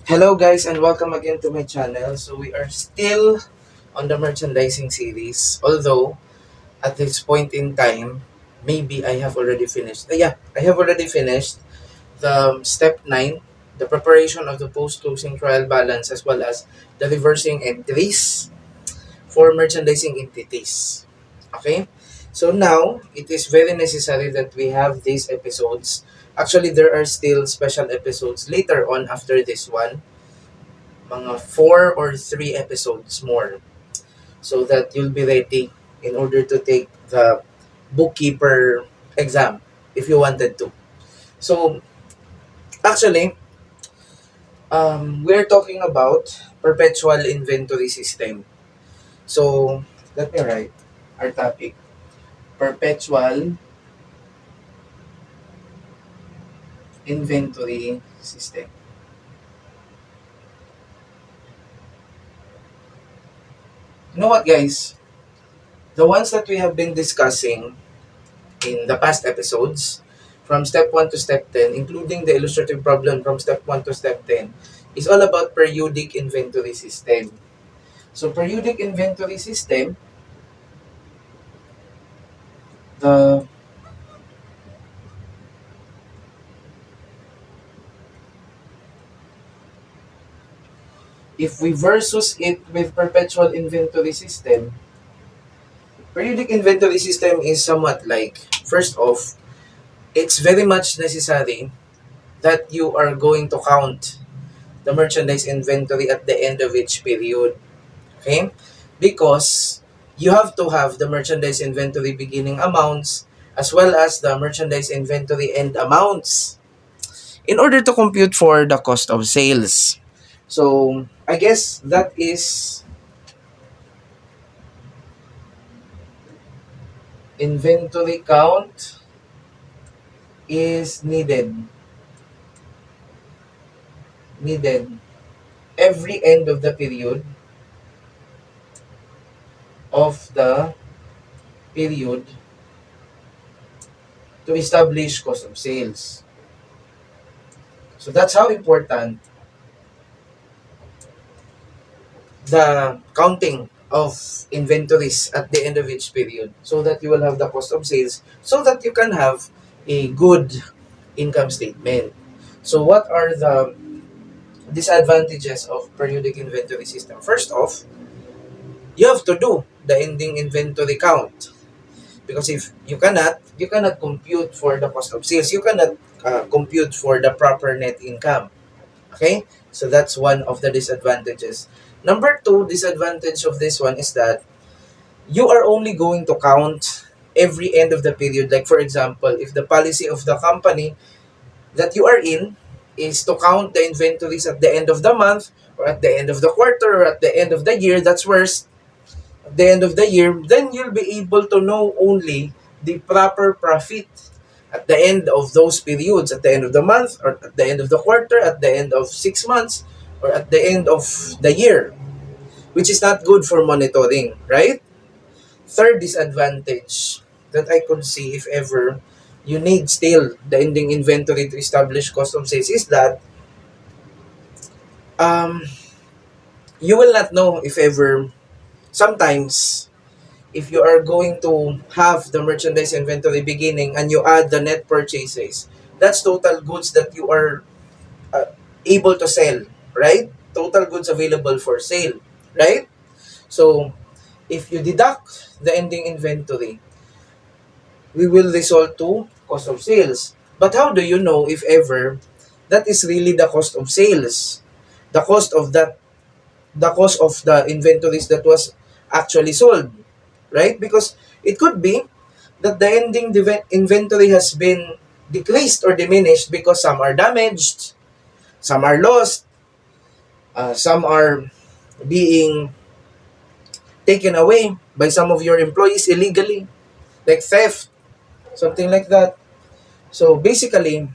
Hello guys and welcome again to my channel. So we are still on the merchandising series. Although at this point in time, maybe I have already finished. I have already finished the step 9, the preparation of the post-closing trial balance as well as the reversing entries for merchandising entities. Okay? So now, it is very necessary that we have these episodes. Actually, there are still special episodes later on after this one, mga 4 or 3 episodes more, so that you'll be ready in order to take the bookkeeper exam if you wanted to. So, actually, we're talking about perpetual inventory system. So, let me write our topic. Perpetual inventory system. You know what, guys? The ones that we have been discussing in the past episodes, from step 1 to step 10, including the illustrative problem from step 1 to step 10, is all about periodic inventory system. So periodic inventory system, the if we versus it with perpetual inventory system, periodic inventory system is somewhat like, first off, it's very much necessary that you are going to count the merchandise inventory at the end of each period. Okay? Because you have to have the merchandise inventory beginning amounts as well as the merchandise inventory end amounts in order to compute for the cost of sales. So, I guess that is inventory count is needed every end of the of the period to establish cost of sales. So that's how important the counting of inventories at the end of each period, so that you will have the cost of sales, so that you can have a good income statement. So what are the disadvantages of periodic inventory system? First off, you have to do the ending inventory count, because if you cannot compute for the cost of sales, you cannot compute for the proper net income. Okay, so that's one of the disadvantages. Number two disadvantage of this one is that you are only going to count every end of the period. Like for example, if the policy of the company that you are in is to count the inventories at the end of the month, or at the end of the quarter, or at the end of the year, that's worse. At the end of the year, then you'll be able to know only the proper profit at the end of those periods, at the end of the month, or at the end of the quarter, at the end of 6 months, or at the end of the year, which is not good for monitoring, right? Third disadvantage that I could see if ever you need still the ending inventory to establish cost of sales is that um, you will not know if ever, sometimes, if you are going to have the merchandise inventory beginning and you add the net purchases, that's total goods that you are uh, able to sell, right? Total goods available for sale, right? So, if you deduct the ending inventory, we will result to cost of sales. But how do you know if ever that is really the cost of sales? The cost of that, the cost of the inventories that was actually sold, right? Because it could be that the ending inventory has been decreased or diminished because some are damaged, some are lost, some are being taken away by some of your employees illegally, like theft, something like that. So basically,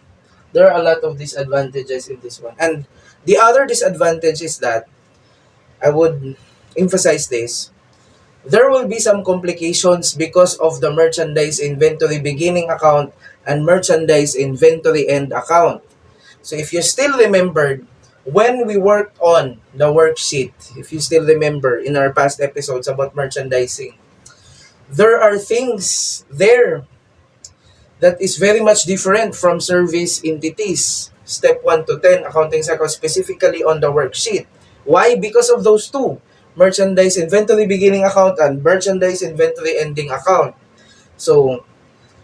there are a lot of disadvantages in this one. And the other disadvantage is that, I would emphasize this, there will be some complications because of the merchandise inventory beginning account and merchandise inventory end account. So if you still remembered when we worked on the worksheet, if you still remember in our past episodes about merchandising, there are things there that is very much different from service entities. Step 1 to 10, accounting cycle, specifically on the worksheet. Why? Because of those two. Merchandise inventory beginning account and merchandise inventory ending account. So,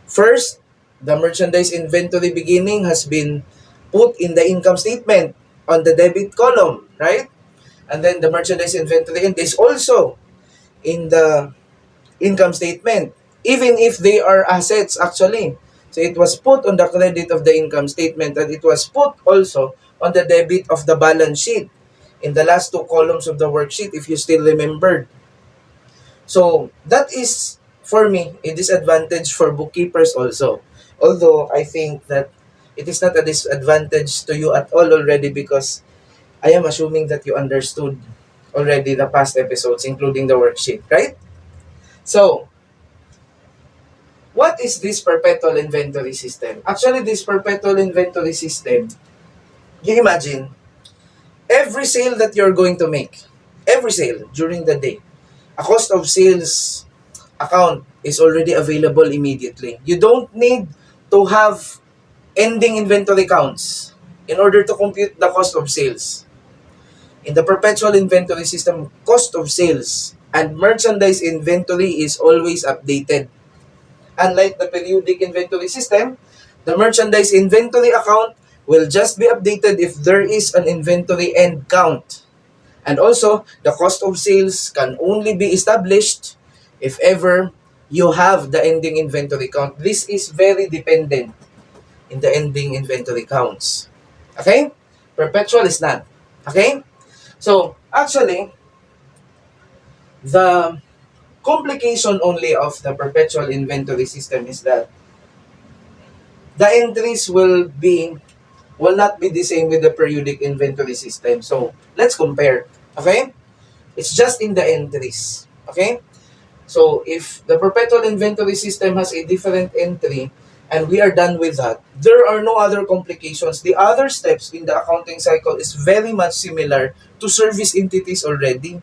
first, the merchandise inventory beginning has been put in the income statement on the debit column, right? And then the merchandise inventory end is also in the income statement, even if they are assets actually. So it was put on the credit of the income statement and it was put also on the debit of the balance sheet in the last two columns of the worksheet, if you still remembered. So that is, for me, a disadvantage for bookkeepers also. Although I think that it is not a disadvantage to you at all already, because I am assuming that you understood already the past episodes, including the worksheet, right? So, what is this perpetual inventory system? Actually, this perpetual inventory system, you imagine, every sale that you're going to make, every sale during the day, a cost of sales account is already available immediately. You don't need to have ending inventory counts in order to compute the cost of sales. In the perpetual inventory system, cost of sales and merchandise inventory is always updated. Unlike the periodic inventory system, the merchandise inventory account will just be updated if there is an inventory end count. And also, the cost of sales can only be established if ever you have the ending inventory count. This is very dependent in the ending inventory counts. Okay? Perpetual is not. Okay? So, actually, the complication only of the perpetual inventory system is that the entries will not be the same with the periodic inventory system. So, let's compare. Okay? It's just in the entries. Okay? So, if the perpetual inventory system has a different entry and we are done with that, there are no other complications. The other steps in the accounting cycle is very much similar to service entities already.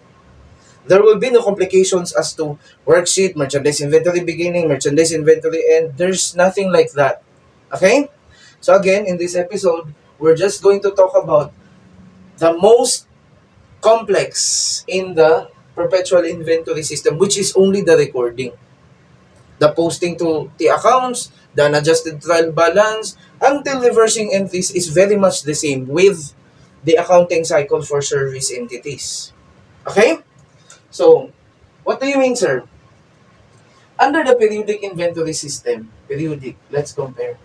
There will be no complications as to worksheet, merchandise inventory beginning, merchandise inventory end. There's nothing like that. Okay? So again, in this episode, we're just going to talk about the most complex in the perpetual inventory system, which is only the recording. The posting to the accounts, the unadjusted trial balance, until reversing entries is very much the same with the accounting cycle for service entities. Okay? So, what do you mean, sir? Under the periodic inventory system, periodic, let's compare.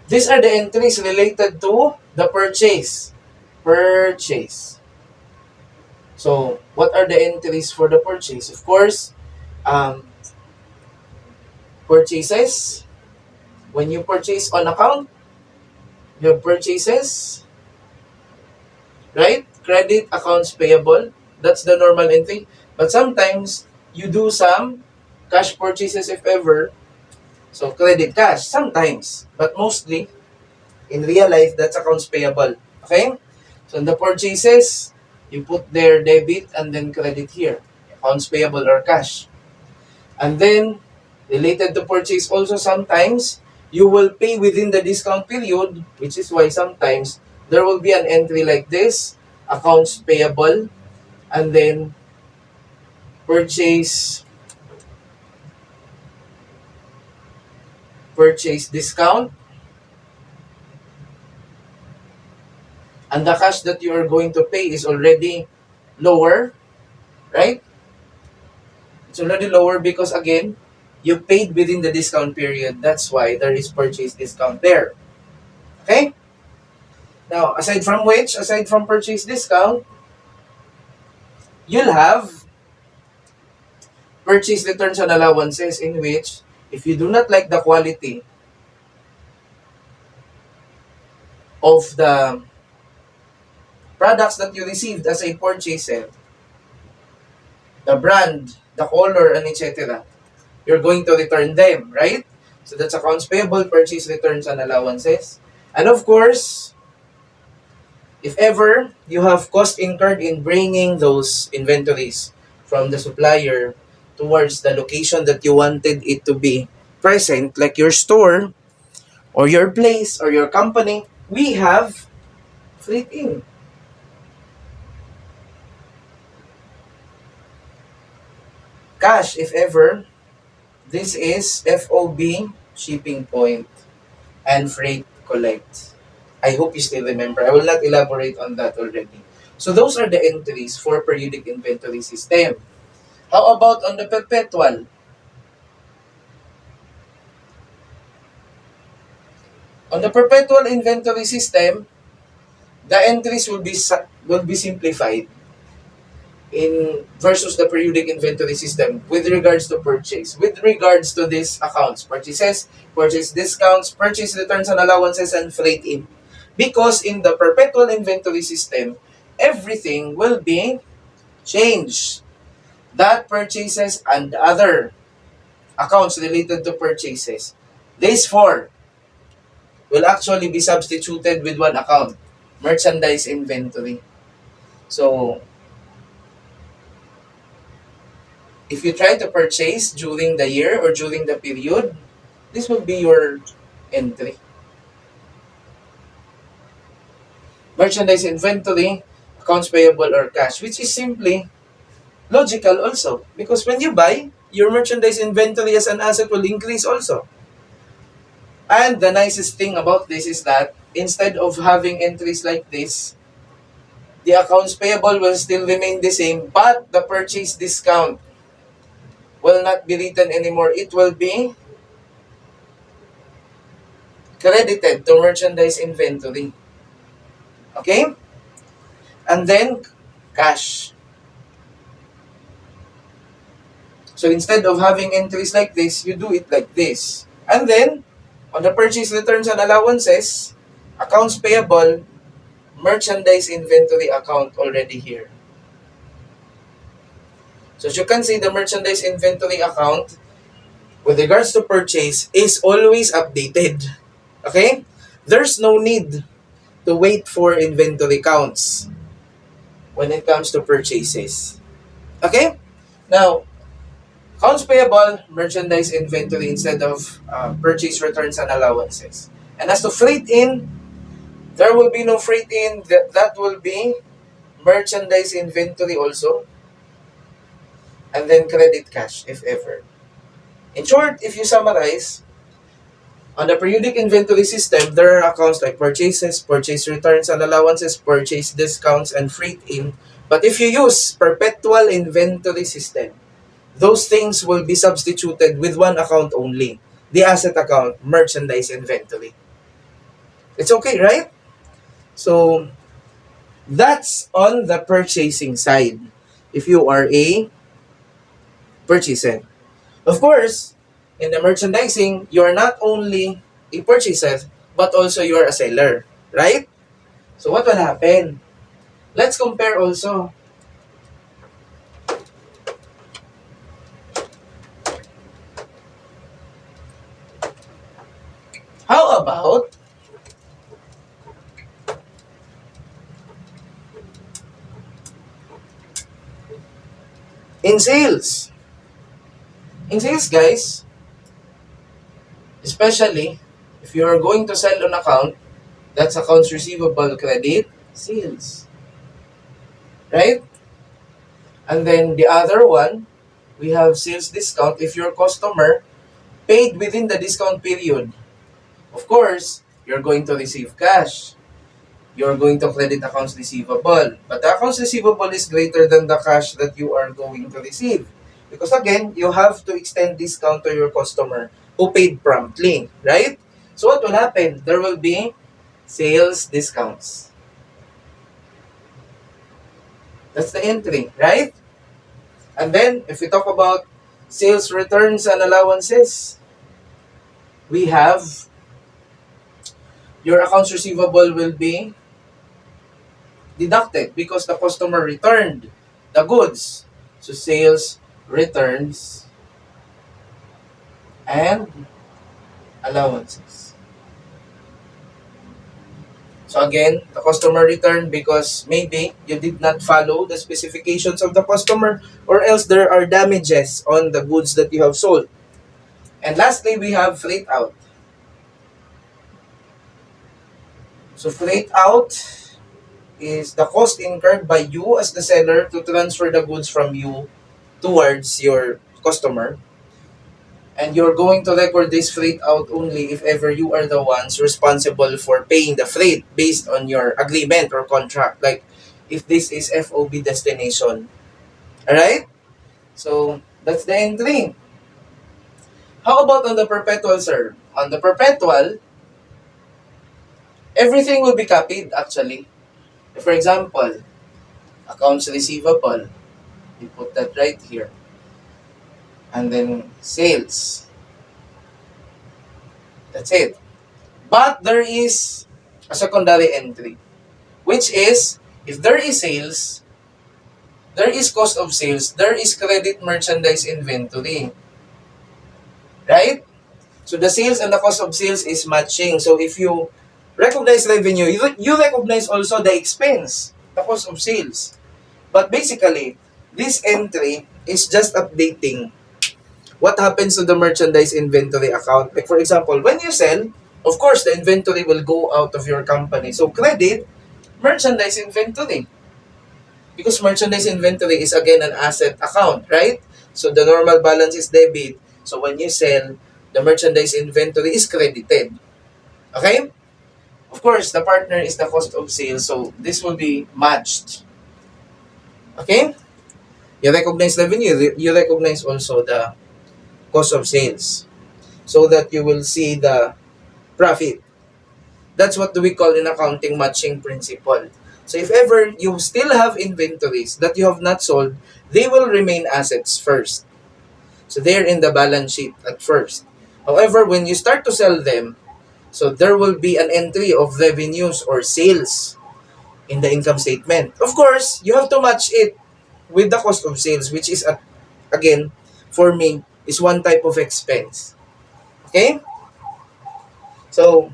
These are the entries related to the purchase. Purchase. So, what are the entries for the purchase? Of course, um, purchases. When you purchase on account, you have purchases, right? Credit, accounts payable. That's the normal entry. But sometimes, you do some cash purchases if ever. So, credit cash, sometimes. But mostly, in real life, that's accounts payable. Okay? So, in the purchases, you put their debit and then credit here. Accounts payable or cash. And then, related to purchase also sometimes, you will pay within the discount period, which is why sometimes there will be an entry like this, accounts payable, and then purchase discount, and the cash that you are going to pay is already lower, right? It's already lower because again, you paid within the discount period. That's why there is purchase discount there. Okay? Now, aside from purchase discount, you'll have purchase returns and allowances, in which if you do not like the quality of the products that you received as a purchaser, the brand, the color, and etc., you're going to return them, right? So that's accounts payable, purchase returns, and allowances. And of course, if ever you have cost incurred in bringing those inventories from the supplier towards the location that you wanted it to be present, like your store or your place or your company, we have freight in. Cash, if ever, this is FOB, shipping point, and freight collect. I hope you still remember. I will not elaborate on that already. So those are the entries for periodic inventory system. How about on the perpetual? On the perpetual inventory system, the entries will be simplified in versus the periodic inventory system with regards to purchase. With regards to these accounts, purchases, purchase discounts, purchase returns and allowances, and freight in. Because in the perpetual inventory system, everything will be changed. That purchases and other accounts related to purchases, these four will actually be substituted with one account, merchandise inventory. So, if you try to purchase during the year or during the period, this will be your entry. Merchandise inventory, accounts payable or cash, which is simply logical also. Because when you buy, your merchandise inventory as an asset will increase also. And the nicest thing about this is that instead of having entries like this, the accounts payable will still remain the same, but the purchase discount will not be written anymore. It will be credited to merchandise inventory. Okay? And then, cash. So instead of having entries like this, you do it like this. And then, on the purchase returns and allowances, accounts payable, merchandise inventory account already here. So as you can see, the merchandise inventory account with regards to purchase is always updated. Okay? There's no need to wait for inventory counts when it comes to purchases. Okay? Now, accounts payable, merchandise inventory instead of purchase returns and allowances. And as to freight in, there will be no freight in. That will be merchandise inventory also. And then credit cash, if ever. In short, if you summarize, on the periodic inventory system, there are accounts like purchases, purchase returns and allowances, purchase discounts, and freight in. But if you use perpetual inventory system, those things will be substituted with one account only. The asset account, merchandise inventory. It's okay, right? So, that's on the purchasing side. If you are a purchaser. Of course, in the merchandising, you're not only a purchaser, but also you're a seller, right? So what will happen? Let's compare also. How about in sales? In sales, guys, especially if you are going to sell an account, that's accounts receivable, credit, sales. Right? And then the other one, we have sales discount if your customer paid within the discount period. Of course, you're going to receive cash. You're going to credit accounts receivable. But the accounts receivable is greater than the cash that you are going to receive. Because again, you have to extend discount to your customer who paid promptly, right? So what will happen? There will be sales discounts. That's the entry, right? And then, if we talk about sales returns and allowances, we have your accounts receivable will be deducted because the customer returned the goods. So sales returns, and allowances. So again, the customer returned because maybe you did not follow the specifications of the customer, or else there are damages on the goods that you have sold. And lastly, we have freight out. So freight out is the cost incurred by you as the seller to transfer the goods from you towards your customer. And you're going to record this freight out only if ever you are the ones responsible for paying the freight based on your agreement or contract. Like if this is FOB destination. Alright? So that's the entry. How about on the perpetual, sir? On the perpetual, everything will be copied actually. For example, accounts receivable, you put that right here. And then sales. That's it. But there is a secondary entry, which is if there is sales, there is cost of sales, there is credit merchandise inventory. Right? So the sales and the cost of sales is matching. So if you recognize revenue, you recognize also the expense, the cost of sales. But basically, this entry is just updating what happens to the merchandise inventory account. Like for example, when you sell, of course, the inventory will go out of your company. So credit, merchandise inventory. Because merchandise inventory is again an asset account, right? So the normal balance is debit. So when you sell, the merchandise inventory is credited. Okay? Of course, the partner is the cost of sales. So this will be matched. Okay? You recognize revenue. You recognize also the cost of sales. So that you will see the profit. That's what we call in accounting matching principle. So if ever you still have inventories that you have not sold, they will remain assets first. So they're in the balance sheet at first. However, when you start to sell them, so there will be an entry of revenues or sales in the income statement. Of course, you have to match it with the cost of sales, which is, again, for me, is one type of expense. Okay? So,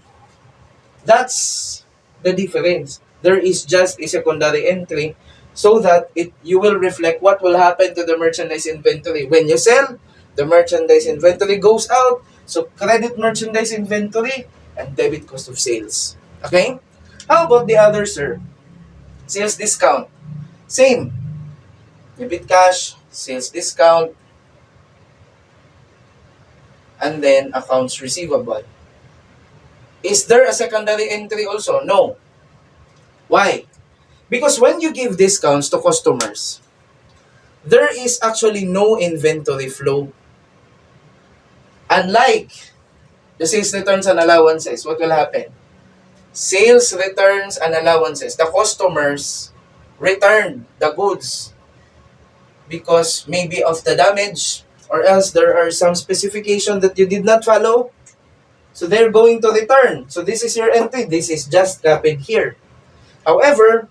that's the difference. There is just a secondary entry so that you will reflect what will happen to the merchandise inventory. When you sell, the merchandise inventory goes out. So credit merchandise inventory and debit cost of sales. Okay? How about the other, sir? Sales discount. Same. Debit cash, sales discount, and then accounts receivable. Is there a secondary entry also? No. Why? Because when you give discounts to customers, there is actually no inventory flow. Unlike the sales returns and allowances, what will happen? Sales returns and allowances, the customers return the goods because maybe of the damage, or else there are some specification that you did not follow. So they're going to return. So this is your entry. This is just copied here. However,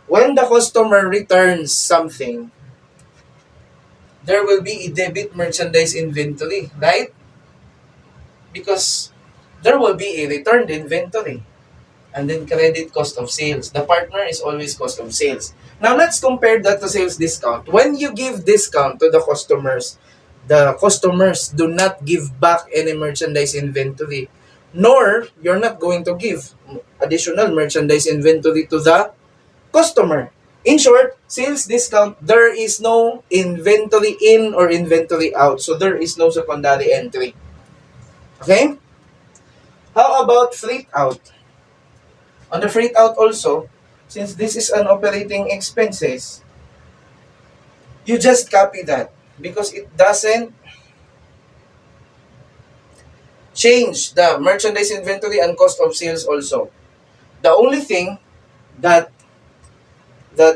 when the customer returns something, there will be a debit merchandise inventory, right? Because there will be a returned inventory. And then credit cost of sales. The partner is always cost of sales. Now let's compare that to sales discount. When you give discount to the customers do not give back any merchandise inventory. Nor you're not going to give additional merchandise inventory to the customer. In short, sales discount, there is no inventory in or inventory out. So there is no secondary entry. Okay? How about freight out? On the freight out also, since this is an operating expenses, you just copy that because it doesn't change the merchandise inventory and cost of sales also. The only thing that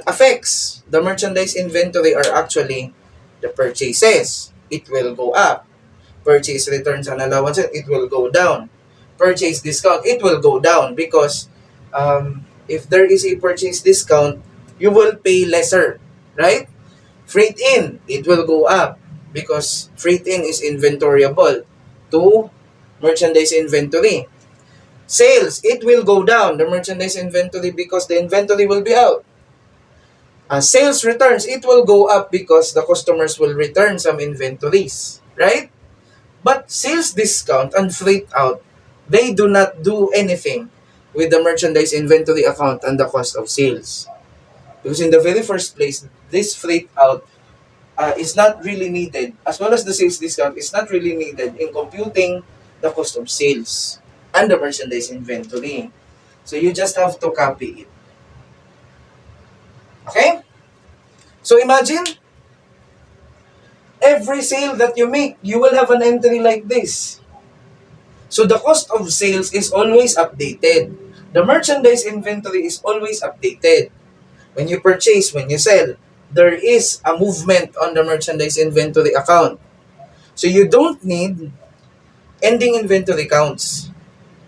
affects the merchandise inventory are actually the purchases. It will go up. Purchase returns and allowances, it will go down. Purchase discount, it will go down because if there is a purchase discount, you will pay lesser, right? Freight in, it will go up. because freight in is inventoryable to merchandise inventory. Sales, it will go down, the merchandise inventory, because the inventory will be out. Sales returns, it will go up because the customers will return some inventories, right? But sales discount and freight out, they do not do anything with the merchandise inventory account and the cost of sales. Because in the very first place, this freight out is not really needed, as well as the sales discount is not really needed in computing the cost of sales and the merchandise inventory. So you just have to copy it. Okay? So imagine, every sale that you make, you will have an entry like this. So the cost of sales is always updated. The merchandise inventory is always updated. When you purchase, when you sell, there is a movement on the merchandise inventory account. So you don't need ending inventory counts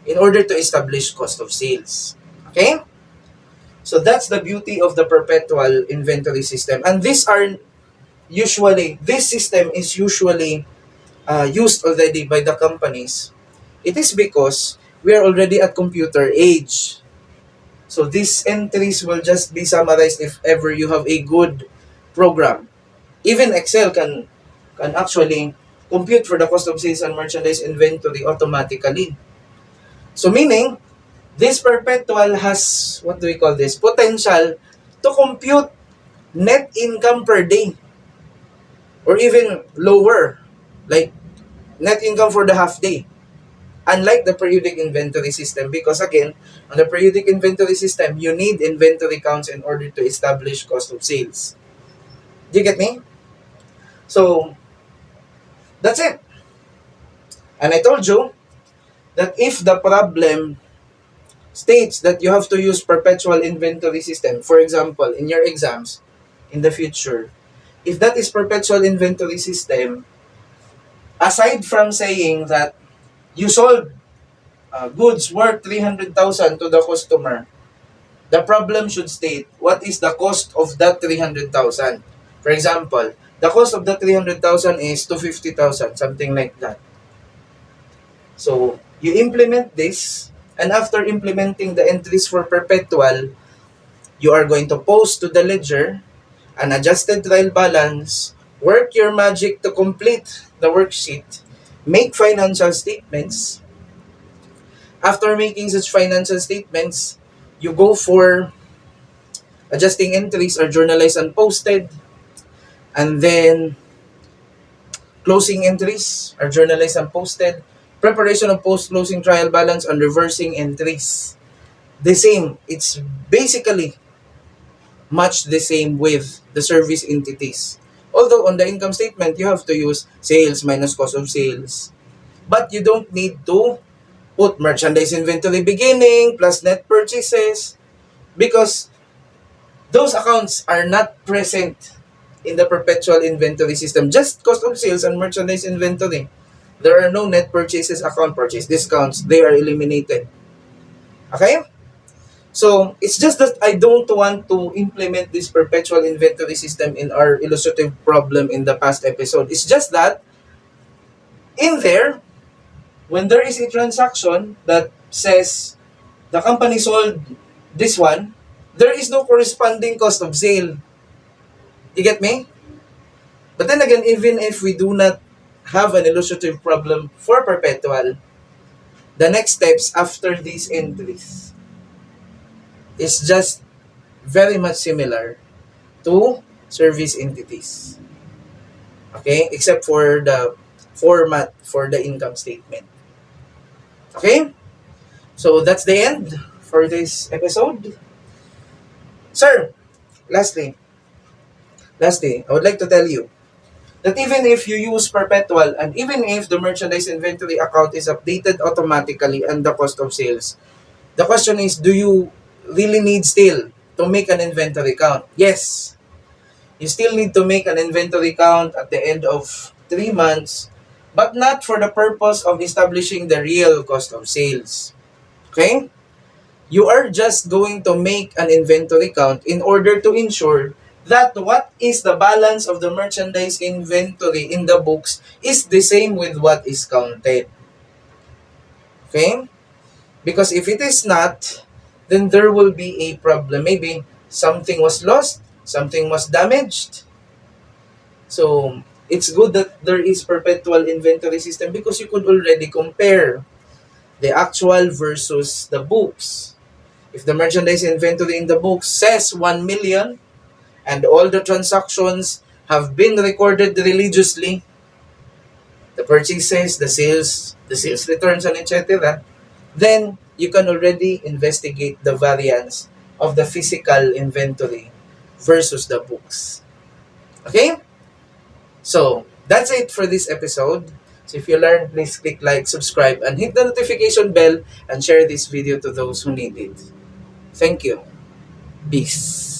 in order to establish cost of sales. Okay? So that's the beauty of the perpetual inventory system. And this system is usually used already by the companies. It is because we are already at computer age. So these entries will just be summarized if ever you have a good program. Even Excel can actually compute for the cost of sales and merchandise inventory automatically. So meaning, this perpetual has, what do we call this, potential to compute net income per day or even lower, like net income for the half day. Unlike the periodic inventory system, because again, on the periodic inventory system, you need inventory counts in order to establish cost of sales. Do you get me? So, that's it. And I told you that if the problem states that you have to use perpetual inventory system, for example, in your exams in the future, if that is perpetual inventory system, aside from saying that you sold goods worth 300,000 to the customer, the problem should state what is the cost of that 300,000. For example, the cost of the 300,000 is 250,000, something like that. So, you implement this, and after implementing the entries for perpetual, you are going to post to the ledger an adjusted trial balance, work your magic to complete the worksheet, make financial statements. After making such financial statements, you go for adjusting entries are journalized and posted, and then closing entries are journalized and posted, preparation of post-closing trial balance and reversing entries. The same, it's basically much the same with the service entities. Although on the income statement, you have to use sales minus cost of sales. But you don't need to put merchandise inventory beginning plus net purchases because those accounts are not present in the perpetual inventory system. Just cost of sales and merchandise inventory. There are no net purchases, account purchase discounts. They are eliminated. Okay? So, it's just that I don't want to implement this perpetual inventory system in our illustrative problem in the past episode. It's just that, in there, when there is a transaction that says the company sold this one, there is no corresponding cost of sale. You get me? But then again, even if we do not have an illustrative problem for perpetual, the next steps after these entries is just very much similar to service entities. Okay? Except for the format for the income statement. Okay? So that's the end for this episode. Sir, lastly, I would like to tell you that even if you use perpetual and even if the merchandise inventory account is updated automatically and the cost of sales, the question is, do you really need still to make an inventory count? Yes. You still need to make an inventory count at the end of 3 months, but not for the purpose of establishing the real cost of sales. Okay? You are just going to make an inventory count in order to ensure that what is the balance of the merchandise inventory in the books is the same with what is counted. Okay? Because if it is not, then there will be a problem. Maybe something was lost, something was damaged. So, it's good that there is perpetual inventory system because you could already compare the actual versus the books. If the merchandise inventory in the book says 1 million and all the transactions have been recorded religiously, the purchases, the sales returns, and etc., then you can already investigate the variance of the physical inventory versus the books. Okay? So, that's it for this episode. So, if you learned, please click like, subscribe, and hit the notification bell and share this video to those who need it. Thank you. Peace.